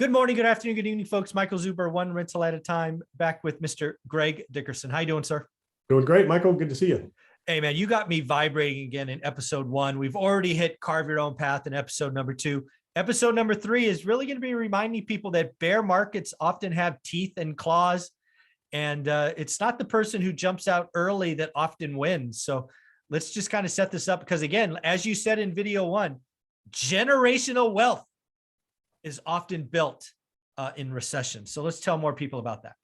Good morning, good afternoon, good evening, folks. Michael Zuber, one rental at a time, back with Mr. Greg Dickerson. How you doing, sir? Doing great, Michael. Good to see you. Hey, man, you got me vibrating again in episode 1. We've already hit carve your own path in episode number 2. Episode number 3 is really going to be reminding people that bear markets often have teeth and claws, and it's not the person who jumps out early that often wins. So let's just kind of set this up because, again, as you said in video 1, generational wealth is often built in recession. So let's tell more people about that.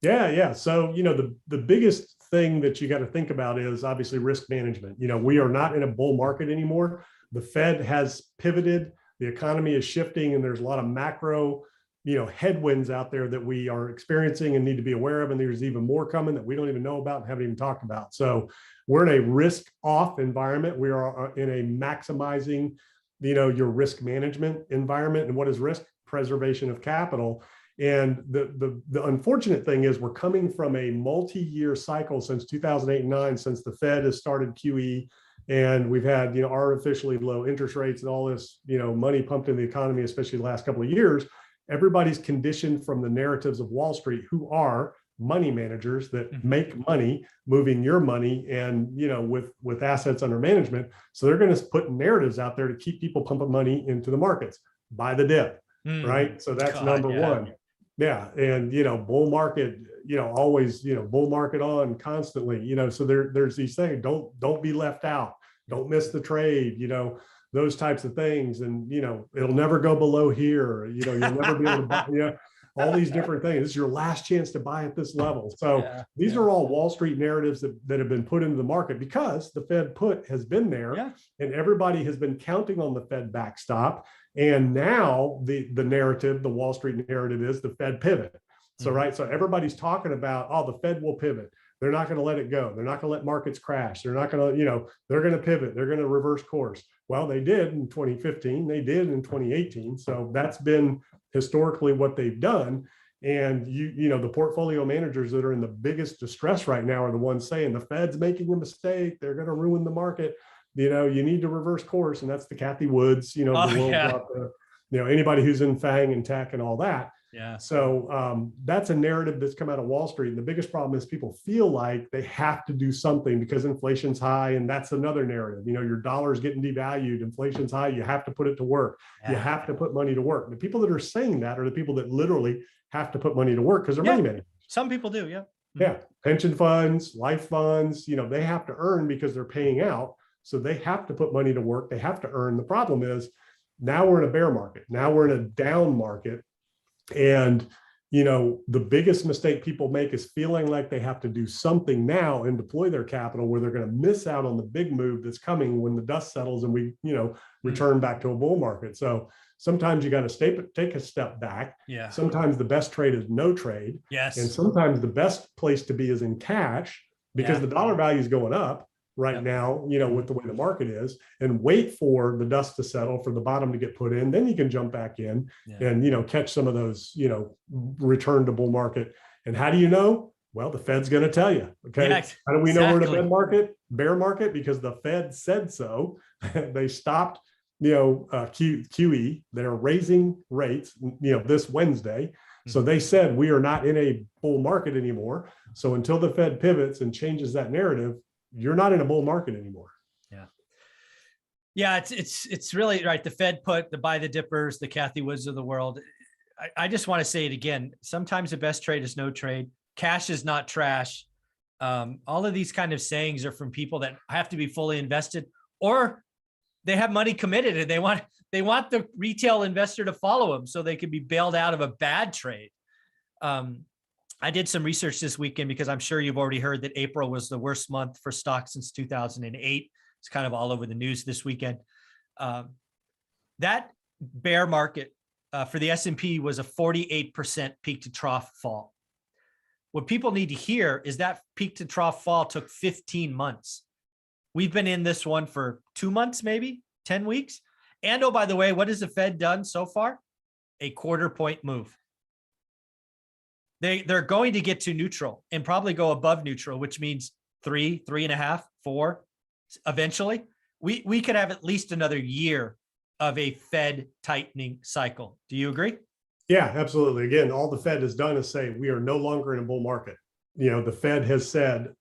Yeah. So, the biggest thing that you got to think about is obviously risk management. We are not in a bull market anymore. The Fed has pivoted. The economy is shifting, and there's a lot of macro, headwinds out there that we are experiencing and need to be aware of. And there's even more coming that we don't even know about and haven't even talked about. So we're in a risk off environment. We are in a maximizing your risk management environment. And what is risk? Preservation of capital. And the unfortunate thing is we're coming from a multi-year cycle since 2008 and 9, since the Fed has started QE, and we've had artificially low interest rates and all this money pumped in the economy, especially the last couple of years. Everybody's conditioned from the narratives of Wall Street, who are money managers that make money moving your money and with assets under management. So they're going to put narratives out there to keep people pumping money into the markets. Buy the dip, right? So that's number one. Yeah. And bull market, always bull market on constantly, so there's these things. Don't be left out, don't miss the trade, those types of things. And it'll never go below here, you'll never be able to buy, all these different things. This is your last chance to buy at this level. So these are all Wall Street narratives that have been put into the market because the Fed put has been there, and everybody has been counting on the Fed backstop. And now the narrative, the Wall Street narrative, is the Fed pivot. So, right. So everybody's talking about, oh, the Fed will pivot. They're not going to let it go. They're not going to let markets crash. They're not going to, they're going to pivot. They're going to reverse course. Well, they did in 2015. They did in 2018. So that's been historically what they've done. And the portfolio managers that are in the biggest distress right now are the ones saying the Fed's making a mistake. They're going to ruin the market. You need to reverse course. And that's the Kathy Woods, anybody who's in FANG and tech and all that. Yeah. So that's a narrative that's come out of Wall Street. And the biggest problem is people feel like they have to do something because inflation's high. And that's another narrative. Your dollar's getting devalued. Inflation's high. You have to put it to work. Yeah. You have to put money to work. The people that are saying that are the people that literally have to put money to work because they're money managers. Some people do. Yeah. Yeah. Pension funds, life funds, they have to earn because they're paying out. So they have to put money to work. They have to earn. The problem is now we're in a bear market. Now we're in a down market. And, the biggest mistake people make is feeling like they have to do something now and deploy their capital where they're going to miss out on the big move that's coming when the dust settles and we, return back to a bull market. So sometimes you got to take a step back. Yeah. Sometimes the best trade is no trade. Yes. And sometimes the best place to be is in cash because the dollar value is going up right now, with the way the market is, and wait for the dust to settle, for the bottom to get put in. Then you can jump back in and, catch some of those, return to bull market. And how do you know? Well, the Fed's going to tell you. Okay. Yes, how do we know we're in a bear market? Because the Fed said so. They stopped, QE. They're raising rates, this Wednesday. So they said we are not in a bull market anymore. So until the Fed pivots and changes that narrative, you're not in a bull market anymore. Yeah. Yeah. It's really right. The Fed put the buy the dippers, the Kathy Woods of the world. I just want to say it again. Sometimes the best trade is no trade. Cash is not trash. All of these kind of sayings are from people that have to be fully invested, or they have money committed and they want the retail investor to follow them so they can be bailed out of a bad trade. I did some research this weekend because I'm sure you've already heard that April was the worst month for stocks since 2008. It's kind of all over the news this weekend. That bear market for the S&P was a 48% peak to trough fall. What people need to hear is that peak to trough fall took 15 months. We've been in this one for 2 months, maybe 10 weeks. And oh, by the way, what has the Fed done so far? A 1/4 point move. They're going to get to neutral and probably go above neutral, which means 3, 3.5, 4. Eventually, we could have at least another year of a Fed tightening cycle. Do you agree? Yeah, absolutely. Again, all the Fed has done is say we are no longer in a bull market. The Fed has said,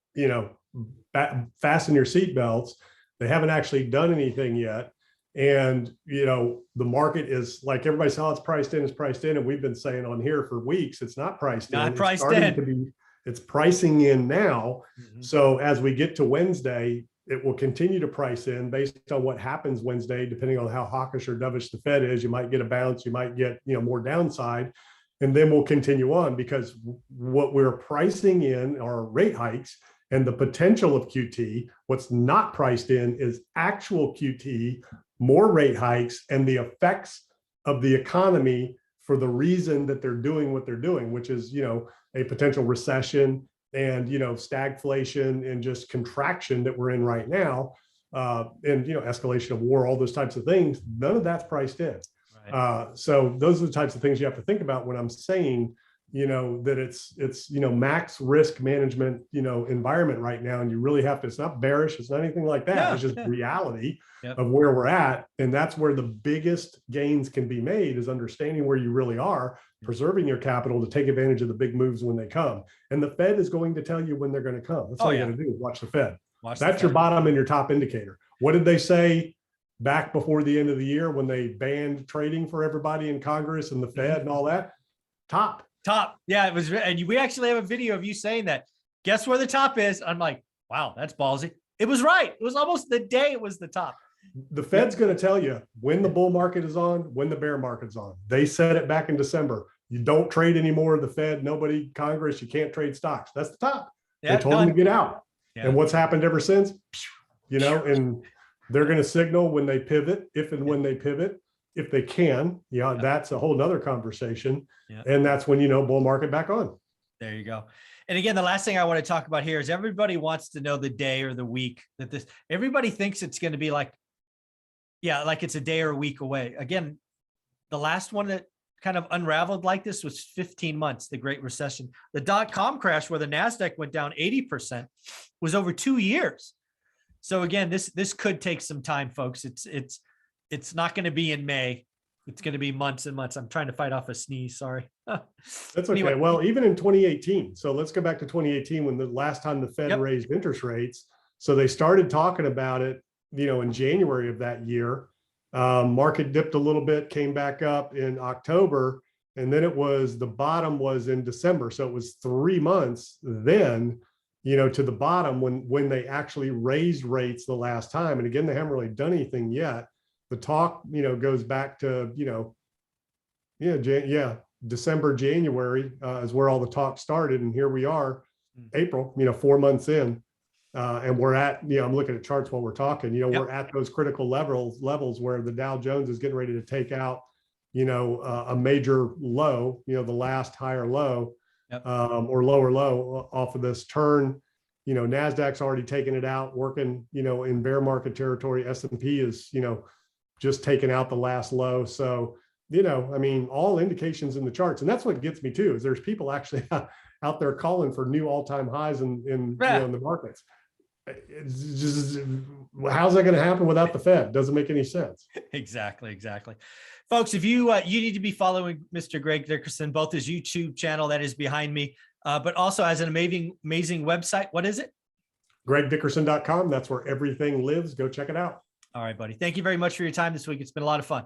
fasten your seatbelts. They haven't actually done anything yet. And, the market is like everybody saw it's priced in, it's priced in. And we've been saying on here for weeks, it's not priced in. Not It's priced starting in. to be, it's pricing in now. Mhm. So as we get to Wednesday, it will continue to price in based on what happens Wednesday, depending on how hawkish or dovish the Fed is. You might get a bounce, you might get, more downside, and then we'll continue on, because what we're pricing in are rate hikes and the potential of QT. What's not priced in is actual QT, more rate hikes, and the effects of the economy for the reason that they're doing what they're doing, which is, a potential recession and, stagflation and just contraction that we're in right now, and, escalation of war, all those types of things. None of that's priced in. Right. So those are the types of things you have to think about when I'm saying, that it's, max risk management, environment right now. And you really have to, it's not bearish. It's not anything like that. Yeah, It's just yeah. reality Yep. of where we're at. And that's where the biggest gains can be made, is understanding where you really are, preserving your capital to take advantage of the big moves when they come. And the Fed is going to tell you when they're going to come. That's all you got to do is watch the Fed. That's your bottom and your top indicator. What did they say back before the end of the year when they banned trading for everybody in Congress and the Fed and all that? Top. Yeah, it was. And we actually have a video of you saying that. Guess where the top is? I'm like, wow, that's ballsy. It was right. It was almost the day it was the top. The Fed's going to tell you when the bull market is on, when the bear market's on. They said it back in December. You don't trade anymore. The Fed, nobody, Congress, you can't trade stocks. That's the top. Yeah, they told them to get out. Yeah. And what's happened ever since, and they're going to signal when they pivot, if and when they pivot, if they can. That's a whole nother conversation. Yeah. And that's when, bull market back on. There you go. And again, the last thing I want to talk about here is everybody wants to know the day or the week that everybody thinks it's going to be like it's a day or a week away. Again, the last one that kind of unraveled like this was 15 months, the Great Recession. The dot-com crash, where the NASDAQ went down 80%, was over 2 years. So again, this could take some time, folks. It's not going to be in May. It's going to be months and months. I'm trying to fight off a sneeze. Sorry. That's okay. Anyway. Well, even in 2018. So let's go back to 2018 when the last time the Fed raised interest rates. So they started talking about it, in January of that year. Market dipped a little bit, came back up in October, and then the bottom was in December. So it was 3 months then, to the bottom when they actually raised rates the last time. And again, they haven't really done anything yet. The talk, goes back to, December, January is where all the talk started. And here we are, April, 4 months in. And we're at, I'm looking at charts while we're talking, we're at those critical levels where the Dow Jones is getting ready to take out, a major low, the last higher low, or lower low off of this turn. NASDAQ's already taken it out, working, in bear market territory. S&P is, just taking out the last low. So, all indications in the charts. And that's what gets me too, is there's people actually out there calling for new all-time highs in the markets. It's just, how's that going to happen without the Fed? Doesn't make any sense. Exactly. Folks, if you need to be following Mr. Greg Dickerson, both his YouTube channel that is behind me, but also has an amazing website. What is it? GregDickerson.com. That's where everything lives. Go check it out. All right, buddy. Thank you very much for your time this week. It's been a lot of fun.